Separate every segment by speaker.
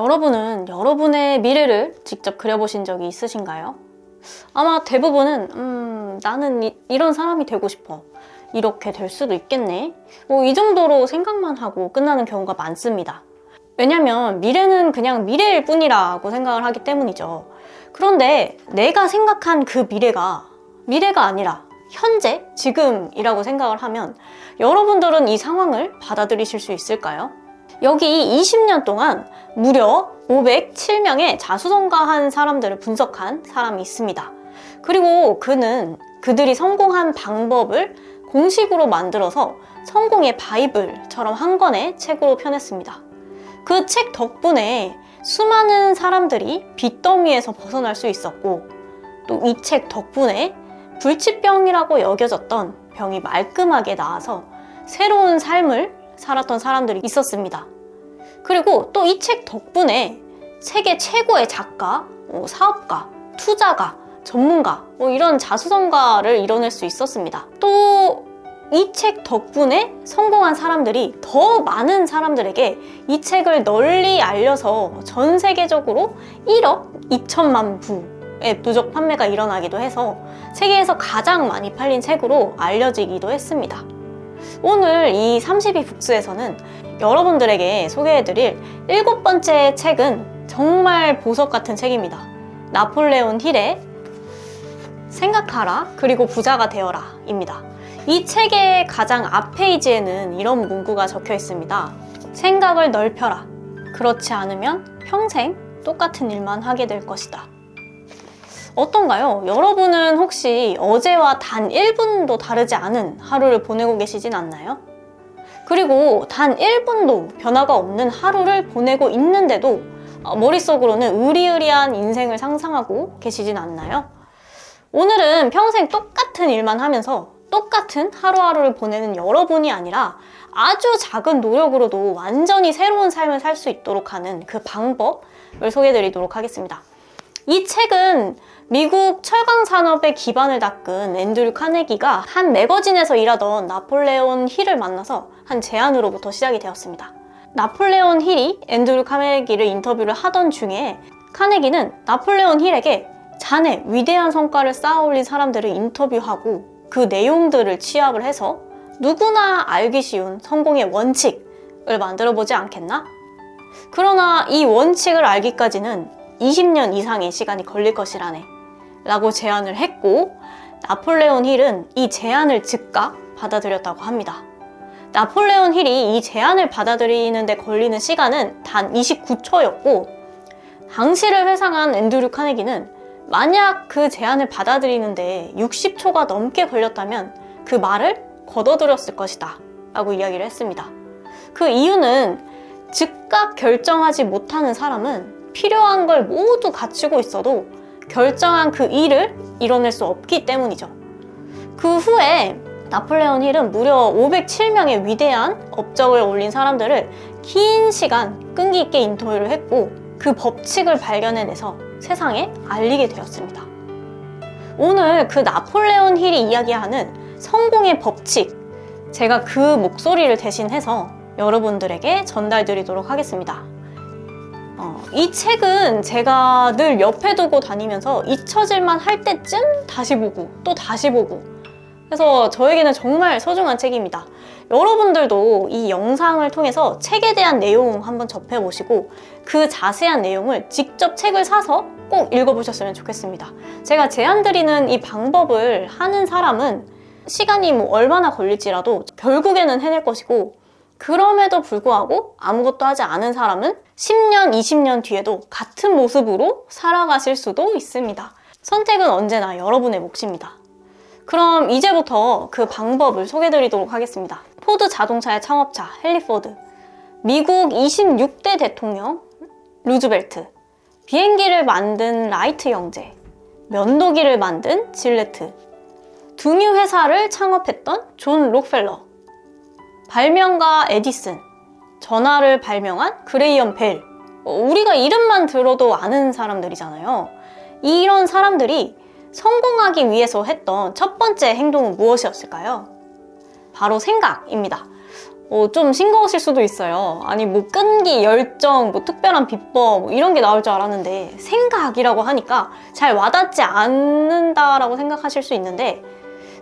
Speaker 1: 여러분은 여러분의 미래를 직접 그려보신 적이 있으신가요? 아마 대부분은 나는 이런 사람이 되고 싶어. 이렇게 될 수도 있겠네. 이 정도로 생각만 하고 끝나는 경우가 많습니다. 왜냐면 미래는 그냥 미래일 뿐이라고 생각을 하기 때문이죠. 그런데 내가 생각한 그 미래가 아니라 현재, 지금이라고 생각을 하면 여러분들은 이 상황을 받아들이실 수 있을까요? 여기 20년 동안 무려 507명의 자수성가한 사람들을 분석한 사람이 있습니다. 그리고 그들이 성공한 방법을 공식으로 만들어서 성공의 바이블처럼 한 권의 책으로 펴냈습니다. 그 책 덕분에 수많은 사람들이 빚더미에서 벗어날 수 있었고, 또 이 책 덕분에 불치병이라고 여겨졌던 병이 말끔하게 나아서 새로운 삶을 살았던 사람들이 있었습니다. 그리고 또 이 책 덕분에 세계 최고의 작가, 사업가, 투자가, 전문가 이런 자수성가를 이뤄낼 수 있었습니다. 또 이 책 덕분에 성공한 사람들이 더 많은 사람들에게 이 책을 널리 알려서 전 세계적으로 1억 2천만 부의 누적 판매가 일어나기도 해서 세계에서 가장 많이 팔린 책으로 알려지기도 했습니다. 오늘 이 32 북스에서는 여러분들에게 소개해드릴 7번째 책은 정말 보석 같은 책입니다. 나폴레온 힐의 생각하라 그리고 부자가 되어라 입니다. 이 책의 가장 앞 페이지에는 이런 문구가 적혀 있습니다. 생각을 넓혀라. 그렇지 않으면 평생 똑같은 일만 하게 될 것이다. 어떤가요? 여러분은 혹시 어제와 단 1분도 다르지 않은 하루를 보내고 계시진 않나요? 그리고 단 1분도 변화가 없는 하루를 보내고 있는데도 머릿속으로는 으리으리한 인생을 상상하고 계시진 않나요? 오늘은 평생 똑같은 일만 하면서 똑같은 하루하루를 보내는 여러분이 아니라 아주 작은 노력으로도 완전히 새로운 삶을 살 수 있도록 하는 그 방법을 소개해드리도록 하겠습니다. 이 책은 미국 철강 산업의 기반을 닦은 앤드류 카네기가 한 매거진에서 일하던 나폴레온 힐을 만나서 한 제안으로부터 시작이 되었습니다. 나폴레온 힐이 앤드류 카네기를 인터뷰를 하던 중에 카네기는 나폴레온 힐에게 자네 위대한 성과를 쌓아올린 사람들을 인터뷰하고 그 내용들을 취합을 해서 누구나 알기 쉬운 성공의 원칙을 만들어보지 않겠나? 그러나 이 원칙을 알기까지는 20년 이상의 시간이 걸릴 것이라네 라고 제안을 했고, 나폴레온 힐은 이 제안을 즉각 받아들였다고 합니다. 나폴레온 힐이 이 제안을 받아들이는 데 걸리는 시간은 단 29초였고 당시를 회상한 앤드류 카네기는 만약 그 제안을 받아들이는데 60초가 넘게 걸렸다면 그 말을 거둬들였을 것이다 라고 이야기를 했습니다. 그 이유는 즉각 결정하지 못하는 사람은 필요한 걸 모두 갖추고 있어도 결정한 그 일을 이뤄낼 수 없기 때문이죠. 그 후에 나폴레온 힐은 무려 507명의 위대한 업적을 올린 사람들을 긴 시간 끈기 있게 인터뷰를 했고 그 법칙을 발견해내서 세상에 알리게 되었습니다. 오늘 그 나폴레온 힐이 이야기하는 성공의 법칙, 제가 그 목소리를 대신해서 여러분들에게 전달드리도록 하겠습니다. 이 책은 제가 늘 옆에 두고 다니면서 잊혀질만 할 때쯤 다시 보고 또 다시 보고, 그래서 저에게는 정말 소중한 책입니다. 여러분들도 이 영상을 통해서 책에 대한 내용 한번 접해보시고 그 자세한 내용을 직접 책을 사서 꼭 읽어보셨으면 좋겠습니다. 제가 제안드리는 이 방법을 하는 사람은 시간이 얼마나 걸릴지라도 결국에는 해낼 것이고, 그럼에도 불구하고 아무것도 하지 않은 사람은 10년, 20년 뒤에도 같은 모습으로 살아가실 수도 있습니다. 선택은 언제나 여러분의 몫입니다. 그럼 이제부터 그 방법을 소개해드리도록 하겠습니다. 포드 자동차의 창업자 헨리 포드, 미국 26대 대통령 루즈벨트, 비행기를 만든 라이트 형제, 면도기를 만든 질레트, 등유 회사를 창업했던 존 록펠러, 발명가 에디슨, 전화를 발명한 그레이엄 벨, 우리가 이름만 들어도 아는 사람들이잖아요. 이런 사람들이 성공하기 위해서 했던 첫 번째 행동은 무엇이었을까요? 바로 생각입니다. 좀 싱거우실 수도 있어요. 아니 뭐 끈기, 열정, 뭐 특별한 비법 뭐 이런 게 나올 줄 알았는데 생각이라고 하니까 잘 와닿지 않는다라고 생각하실 수 있는데,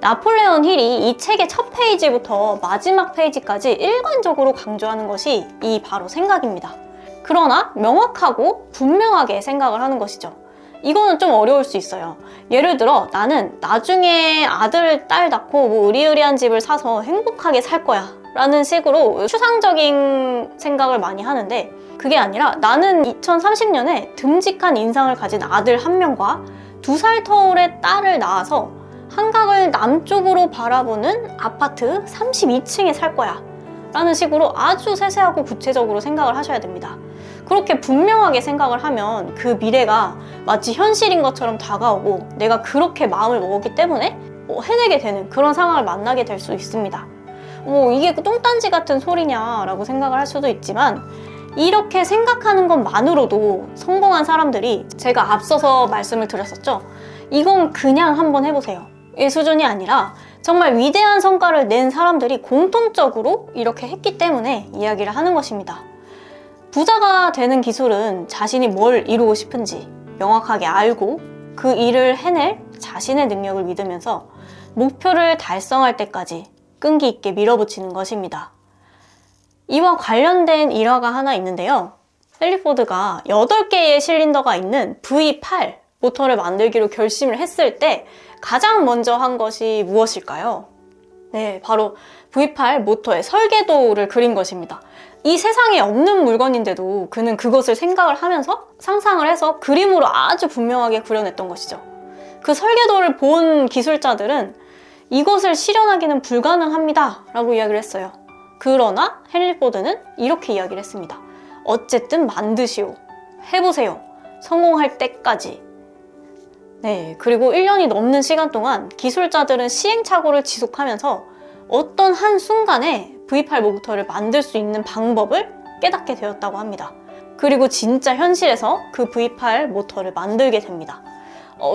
Speaker 1: 나폴레온 힐이 이 책의 첫 페이지부터 마지막 페이지까지 일관적으로 강조하는 것이 이 바로 생각입니다. 그러나 명확하고 분명하게 생각을 하는 것이죠. 이거는 좀 어려울 수 있어요. 예를 들어 나는 나중에 아들, 딸 낳고 뭐 으리으리한 집을 사서 행복하게 살 거야 라는 식으로 추상적인 생각을 많이 하는데, 그게 아니라 나는 2030년에 듬직한 인상을 가진 아들 1명과 2살 터울의 딸을 낳아서 한강을 남쪽으로 바라보는 아파트 32층에 살 거야 라는 식으로 아주 세세하고 구체적으로 생각을 하셔야 됩니다. 그렇게 분명하게 생각을 하면 그 미래가 마치 현실인 것처럼 다가오고 내가 그렇게 마음을 먹었기 때문에 해내게 되는 그런 상황을 만나게 될 수 있습니다. 이게 똥딴지 같은 소리냐라고 생각을 할 수도 있지만, 이렇게 생각하는 것만으로도 성공한 사람들이, 제가 앞서서 말씀을 드렸었죠. 이건 그냥 한번 해보세요. 이 수준이 아니라 정말 위대한 성과를 낸 사람들이 공통적으로 이렇게 했기 때문에 이야기를 하는 것입니다. 부자가 되는 기술은 자신이 뭘 이루고 싶은지 명확하게 알고 그 일을 해낼 자신의 능력을 믿으면서 목표를 달성할 때까지 끈기 있게 밀어붙이는 것입니다. 이와 관련된 일화가 하나 있는데요. 헨리 포드가 8개의 실린더가 있는 V8 모터를 만들기로 결심을 했을 때 가장 먼저 한 것이 무엇일까요? 네, 바로 V8 모터의 설계도를 그린 것입니다. 이 세상에 없는 물건인데도 그는 그것을 생각을 하면서 상상을 해서 그림으로 아주 분명하게 그려냈던 것이죠. 그 설계도를 본 기술자들은 이것을 실현하기는 불가능합니다 라고 이야기를 했어요. 그러나 헨리 포드는 이렇게 이야기를 했습니다. 어쨌든 만드시오. 해보세요. 성공할 때까지. 네, 그리고 1년이 넘는 시간 동안 기술자들은 시행착오를 지속하면서 어떤 한순간에 V8 모터를 만들 수 있는 방법을 깨닫게 되었다고 합니다. 그리고 진짜 현실에서 그 V8 모터를 만들게 됩니다.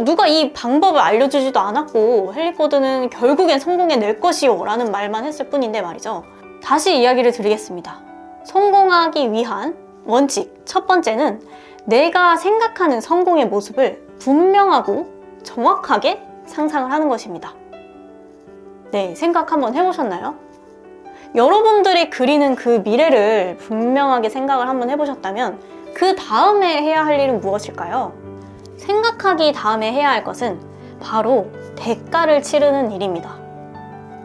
Speaker 1: 누가 이 방법을 알려주지도 않았고 헨리 포드는 결국엔 성공해낼 것이요 라는 말만 했을 뿐인데 말이죠. 다시 이야기를 드리겠습니다. 성공하기 위한 원칙 첫 번째는 내가 생각하는 성공의 모습을 분명하고 정확하게 상상을 하는 것입니다. 네, 생각 한번 해보셨나요? 여러분들이 그리는 그 미래를 분명하게 생각을 한번 해보셨다면 그 다음에 해야 할 일은 무엇일까요? 생각하기 다음에 해야 할 것은 바로 대가를 치르는 일입니다.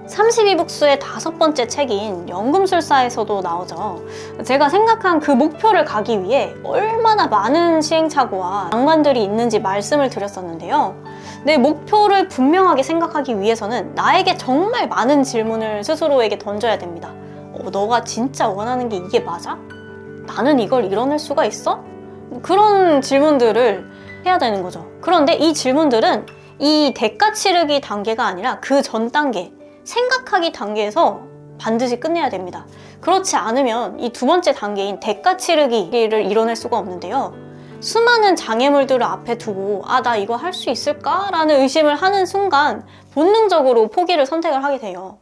Speaker 1: 32북수의 5번째 책인 연금술사에서도 나오죠. 제가 생각한 그 목표를 가기 위해 얼마나 많은 시행착오와 낭만들이 있는지 말씀을 드렸었는데요. 내 목표를 분명하게 생각하기 위해서는 나에게 정말 많은 질문을 스스로에게 던져야 됩니다. 너가 진짜 원하는 게 이게 맞아? 나는 이걸 이뤄낼 수가 있어? 그런 질문들을 해야 되는 거죠. 그런데 이 질문들은 이 대가 치르기 단계가 아니라 그 전 단계, 생각하기 단계에서 반드시 끝내야 됩니다. 그렇지 않으면 이 2번째 단계인 대가 치르기를 이뤄낼 수가 없는데요. 수많은 장애물들을 앞에 두고 나 이거 할 수 있을까? 라는 의심을 하는 순간 본능적으로 포기를 선택을 하게 돼요.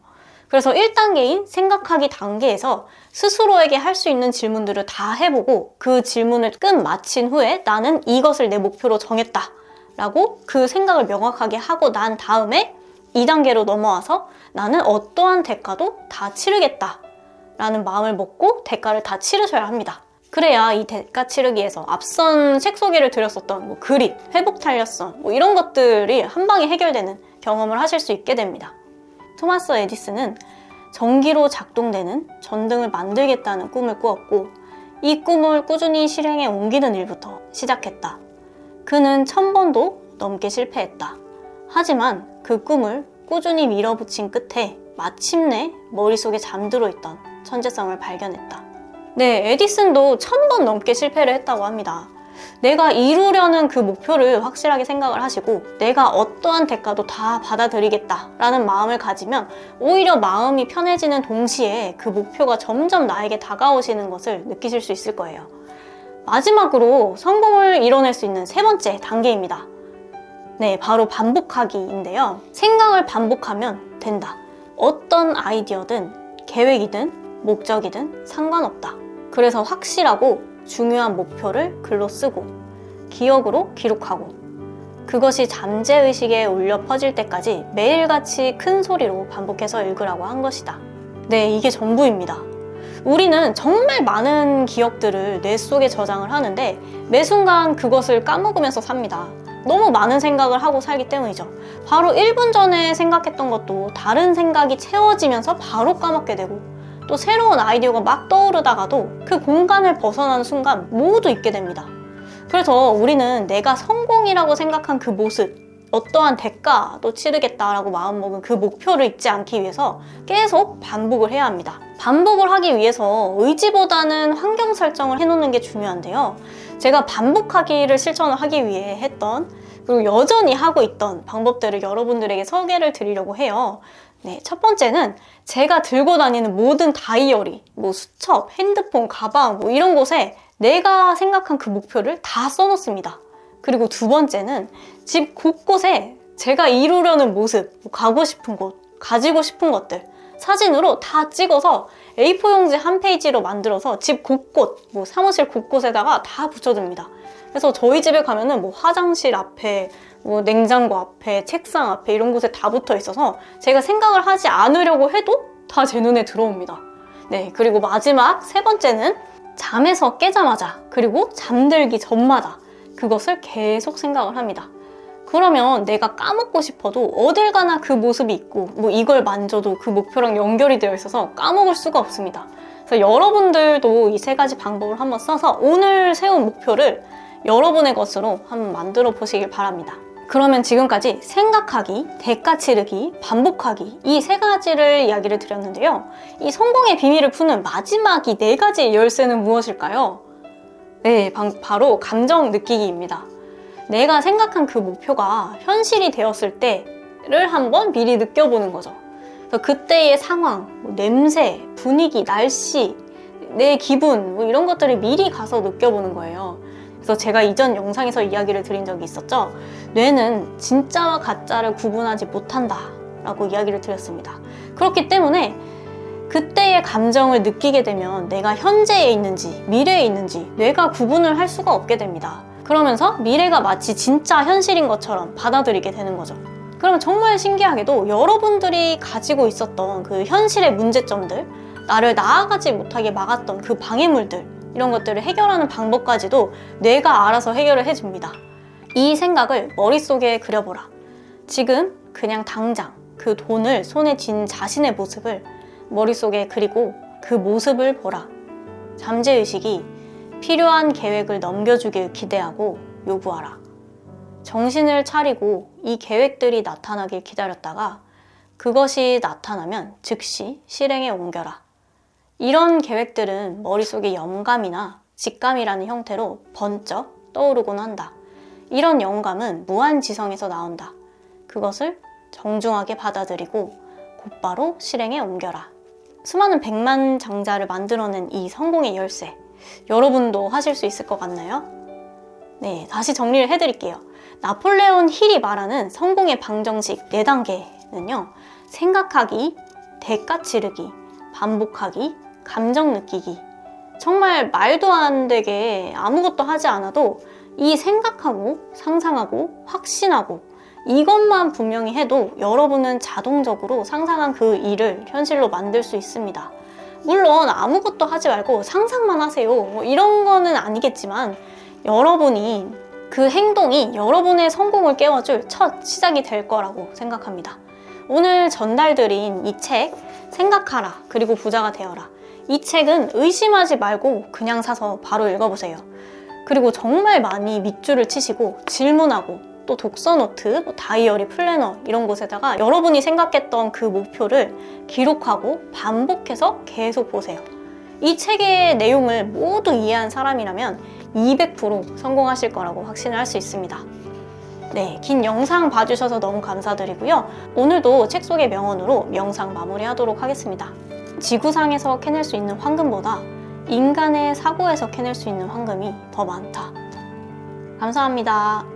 Speaker 1: 그래서 1단계인 생각하기 단계에서 스스로에게 할 수 있는 질문들을 다 해보고 그 질문을 끝마친 후에 나는 이것을 내 목표로 정했다 라고 그 생각을 명확하게 하고 난 다음에 2단계로 넘어와서 나는 어떠한 대가도 다 치르겠다 라는 마음을 먹고 대가를 다 치르셔야 합니다. 그래야 이 대가 치르기에서 앞선 책 소개를 드렸었던 그립, 회복 탄력성 이런 것들이 한 방에 해결되는 경험을 하실 수 있게 됩니다. 토마스 에디슨은 전기로 작동되는 전등을 만들겠다는 꿈을 꾸었고 이 꿈을 꾸준히 실행에 옮기는 일부터 시작했다. 그는 1000번도 넘게 실패했다. 하지만 그 꿈을 꾸준히 밀어붙인 끝에 마침내 머릿속에 잠들어 있던 천재성을 발견했다. 네, 에디슨도 1000번 넘게 실패를 했다고 합니다. 내가 이루려는 그 목표를 확실하게 생각을 하시고 내가 어떠한 대가도 다 받아들이겠다라는 마음을 가지면 오히려 마음이 편해지는 동시에 그 목표가 점점 나에게 다가오시는 것을 느끼실 수 있을 거예요. 마지막으로 성공을 이뤄낼 수 있는 3번째 단계입니다. 네, 바로 반복하기인데요. 생각을 반복하면 된다. 어떤 아이디어든 계획이든 목적이든 상관없다. 그래서 확실하고 중요한 목표를 글로 쓰고 기억으로 기록하고 그것이 잠재의식에 울려 퍼질 때까지 매일같이 큰 소리로 반복해서 읽으라고 한 것이다. 네, 이게 전부입니다. 우리는 정말 많은 기억들을 뇌 속에 저장을 하는데 매 순간 그것을 까먹으면서 삽니다. 너무 많은 생각을 하고 살기 때문이죠. 바로 1분 전에 생각했던 것도 다른 생각이 채워지면서 바로 까먹게 되고 또 새로운 아이디어가 막 떠오르다가도 그 공간을 벗어나는 순간 모두 잊게 됩니다. 그래서 우리는 내가 성공이라고 생각한 그 모습, 어떠한 대가도 치르겠다라고 마음먹은 그 목표를 잊지 않기 위해서 계속 반복을 해야 합니다. 반복을 하기 위해서 의지보다는 환경 설정을 해놓는 게 중요한데요. 제가 반복하기를 실천을 하기 위해 했던 그리고 여전히 하고 있던 방법들을 여러분들에게 소개를 드리려고 해요. 네, 첫 번째는 제가 들고 다니는 모든 다이어리, 수첩, 핸드폰, 가방 이런 곳에 내가 생각한 그 목표를 다 써놓습니다. 그리고 두 번째는 집 곳곳에 제가 이루려는 모습, 가고 싶은 곳, 가지고 싶은 것들 사진으로 다 찍어서 A4 용지 한 페이지로 만들어서 집 곳곳, 사무실 곳곳에다가 다 붙여둡니다. 그래서 저희 집에 가면은 화장실 앞에, 냉장고 앞에, 책상 앞에 이런 곳에 다 붙어 있어서 제가 생각을 하지 않으려고 해도 다 제 눈에 들어옵니다. 네, 그리고 마지막 세 번째는 잠에서 깨자마자 그리고 잠들기 전마다 그것을 계속 생각을 합니다. 그러면 내가 까먹고 싶어도 어딜 가나 그 모습이 있고 이걸 만져도 그 목표랑 연결이 되어 있어서 까먹을 수가 없습니다. 그래서 여러분들도 이 세 가지 방법을 한번 써서 오늘 세운 목표를 여러분의 것으로 한번 만들어 보시길 바랍니다. 그러면 지금까지 생각하기, 대가 치르기, 반복하기 이 세 가지를 이야기를 드렸는데요. 이 성공의 비밀을 푸는 마지막 이 네 가지 열쇠는 무엇일까요? 네, 바로 감정 느끼기입니다. 내가 생각한 그 목표가 현실이 되었을 때를 한번 미리 느껴보는 거죠. 그래서 그때의 상황, 냄새, 분위기, 날씨, 내 기분 이런 것들을 미리 가서 느껴보는 거예요. 그래서 제가 이전 영상에서 이야기를 드린 적이 있었죠. 뇌는 진짜와 가짜를 구분하지 못한다 라고 이야기를 드렸습니다. 그렇기 때문에 그때의 감정을 느끼게 되면 내가 현재에 있는지 미래에 있는지 뇌가 구분을 할 수가 없게 됩니다. 그러면서 미래가 마치 진짜 현실인 것처럼 받아들이게 되는 거죠. 그러면 정말 신기하게도 여러분들이 가지고 있었던 그 현실의 문제점들, 나를 나아가지 못하게 막았던 그 방해물들 이런 것들을 해결하는 방법까지도 뇌가 알아서 해결을 해줍니다. 이 생각을 머릿속에 그려보라. 지금 그냥 당장 그 돈을 손에 쥔 자신의 모습을 머릿속에 그리고 그 모습을 보라. 잠재의식이 필요한 계획을 넘겨주길 기대하고 요구하라. 정신을 차리고 이 계획들이 나타나길 기다렸다가 그것이 나타나면 즉시 실행에 옮겨라. 이런 계획들은 머릿속에 영감이나 직감이라는 형태로 번쩍 떠오르곤 한다. 이런 영감은 무한지성에서 나온다. 그것을 정중하게 받아들이고 곧바로 실행에 옮겨라. 수많은 백만장자를 만들어낸 이 성공의 열쇠, 여러분도 하실 수 있을 것 같나요? 네, 다시 정리를 해드릴게요. 나폴레온 힐이 말하는 성공의 방정식 4단계는요. 생각하기, 대가 치르기, 반복하기, 감정 느끼기. 정말 말도 안 되게 아무것도 하지 않아도 이 생각하고 상상하고 확신하고 이것만 분명히 해도 여러분은 자동적으로 상상한 그 일을 현실로 만들 수 있습니다. 물론 아무것도 하지 말고 상상만 하세요. 이런 거는 아니겠지만 여러분이 그 행동이 여러분의 성공을 깨워줄 첫 시작이 될 거라고 생각합니다. 오늘 전달드린 이 책 생각하라 그리고 부자가 되어라. 이 책은 의심하지 말고 그냥 사서 바로 읽어보세요. 그리고 정말 많이 밑줄을 치시고 질문하고 또 독서 노트, 다이어리, 플래너 이런 곳에다가 여러분이 생각했던 그 목표를 기록하고 반복해서 계속 보세요. 이 책의 내용을 모두 이해한 사람이라면 200% 성공하실 거라고 확신을 할 수 있습니다. 네, 긴 영상 봐주셔서 너무 감사드리고요. 오늘도 책 속의 명언으로 영상 마무리하도록 하겠습니다. 지구상에서 캐낼 수 있는 황금보다 인간의 사고에서 캐낼 수 있는 황금이 더 많다. 감사합니다.